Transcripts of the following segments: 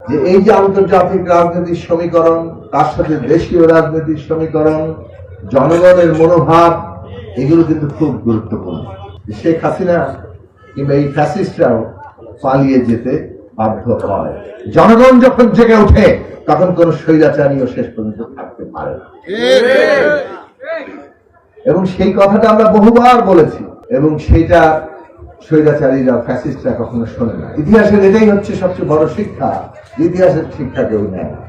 যে এই যে আন্তর্জাতিক রাজনীতির সমীকরণ, তার সাথে দেশীয় রাজনীতির সমীকরণ, জনগণের মনোভাব, এগুলো কিন্তু খুব গুরুত্বপূর্ণ। শেখ হাসিনা কিংবা এই ফ্যাসিস্টরাও পালিয়ে যেতে বাধ্য হয়। জনগণ যখন জেগে ওঠে তখন কোন স্বৈরাচারীও শেষ পর্যন্ত থাকতে পারে না। এবং সেই কথাটা আমরা বহুবার বলেছি, এবং সেইটা স্বৈরাচারীরা, ফ্যাসিস্টরা কখনো শোনে না। ইতিহাসের এটাই হচ্ছে সবচেয়ে বড় শিক্ষা, ইতিহাসের শিক্ষা কেউ নেয় না।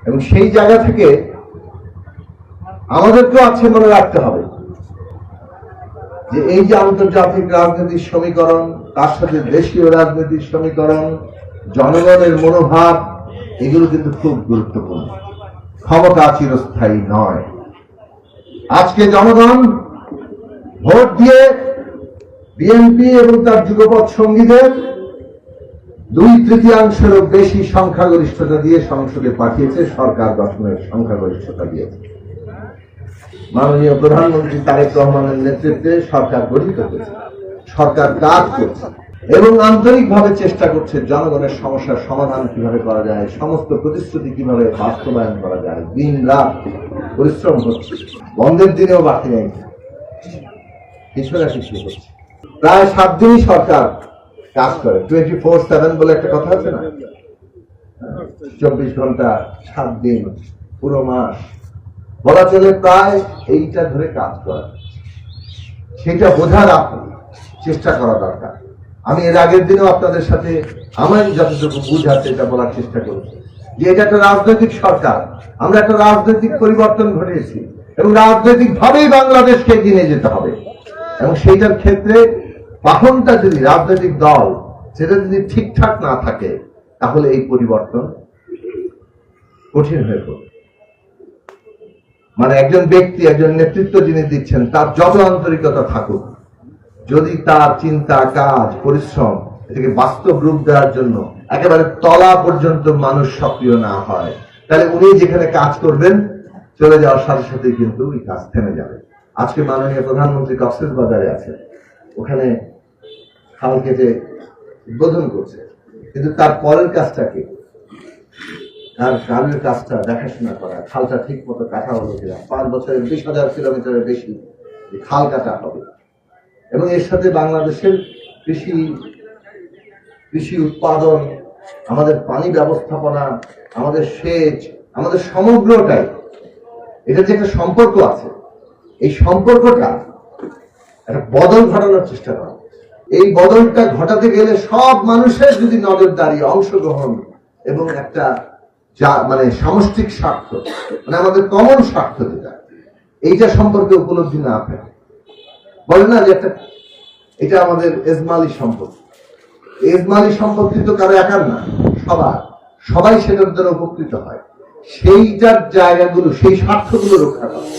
এবং সেই জায়গা থেকে আমাদেরকেও আছে মনে রাখতে হবে যে এই যে আন্তর্জাতিক রাজনীতির সমীকরণ, তার সাথে দেশীয় রাজনীতির সমীকরণ, জনগণের মনোভাব, এগুলো কিন্তু খুব গুরুত্বপূর্ণ। ক্ষমতা চিরস্থায়ী নয়। আজকে জনগণ ভোট দিয়ে বিএনপি এবং তার যুগপৎ সঙ্গীদের 2/3 বেশি সংখ্যাগরিষ্ঠতা দিয়ে সংসদে পাঠিয়েছে, সরকার গঠনের সংখ্যাগরিষ্ঠতা দিয়েছে। মাননীয় প্রধানমন্ত্রী তারেক রহমানের নেতৃত্বে সরকার গঠিত হয়েছে, সরকার কাজ করছে এবং আন্তরিকভাবে চেষ্টা করছে জনগণের সমস্যার সমাধান কিভাবে করা যায়, সমস্ত প্রতিশ্রুতি কিভাবে বাস্তবায়ন করা যায়। দিন রাত পরিশ্রম হচ্ছে, বন্ধের দিনেও বাকি নেই, কিছু না কিছু হচ্ছে। প্রায় 7 দিনই সরকার কাজ করে। 24/7 বলে একটা কথা আছে না, 24 ঘন্টা 7 দিন পুরো মাস বলা চলে, প্রায় এইটা ধরে কাজ করা। সেটা বোঝার চেষ্টা করা দরকার। আমি এর আগের দিনও আপনাদের সাথে আমার যতটুকু বুঝাতে এটা বলার চেষ্টা করেছি যে এটা একটা রাজনৈতিক সরকার, আমরা একটা রাজনৈতিক পরিবর্তন ঘটিয়েছি এবং রাজনৈতিক ভাবেই বাংলাদেশকে এগিয়ে নিয়ে যেতে হবে। এবং সেইটার ক্ষেত্রে বাহনটা যদি রাজনৈতিক দল সেটা যদি ঠিকঠাক না থাকে তাহলে এই পরিবর্তন কঠিন হয়ে পড়বে। মানে একজন ব্যক্তি, একজন নেতৃত্ব যিনি দিচ্ছেন, তার যত আন্তরিকতা থাকুক, যদি তার চিন্তা, কাজ, পরিশ্রম এটাকে বাস্তব রূপ দেওয়ার জন্য একেবারে তলা পর্যন্ত মানুষ সক্রিয় না হয়, তাহলে উনি যেখানে কাজ করবেন চলে যাওয়ার সাথে সাথে কিন্তু এই কাজ থেমে যাবে। আজকে মাননীয় প্রধানমন্ত্রী কক্সবাজারে আছে, ওখানে খাল কেটে উদ্বোধন করছে, কিন্তু তার পরের কাজটা কি? তার খালের কাজটা দেখাশোনা করা, খালটা ঠিক মতো কাটা হলো কিনা, 5 বছরে 20,000 কিলোমিটারের বেশি খাল কাটা হবে। এবং এর সাথে বাংলাদেশের কৃষি উৎপাদন, আমাদের পানি ব্যবস্থাপনা, আমাদের সেচ, আমাদের সমগ্রটাই, এটা যে একটা সম্পর্ক আছে, এই সম্পর্কটা একটা বদল ঘটানোর চেষ্টা করা। এই বদলটা ঘটাতে গেলে সব মানুষের যদি নজরদারি, অংশগ্রহণ এবং একটা মানে সামষ্টিক স্বার্থ, মানে আমাদের কমন স্বার্থ যেটা, এইটা সম্পর্কে উপলব্ধি না থাকে, বলে না যে একটা এটা আমাদের এজমালি সম্পদ। এজমালি সম্পত্তি তো কারো একার না, সবাই সেটার দ্বারা উপকৃত হয়। সেইটার জায়গাগুলো, সেই স্বার্থগুলো রক্ষা করা।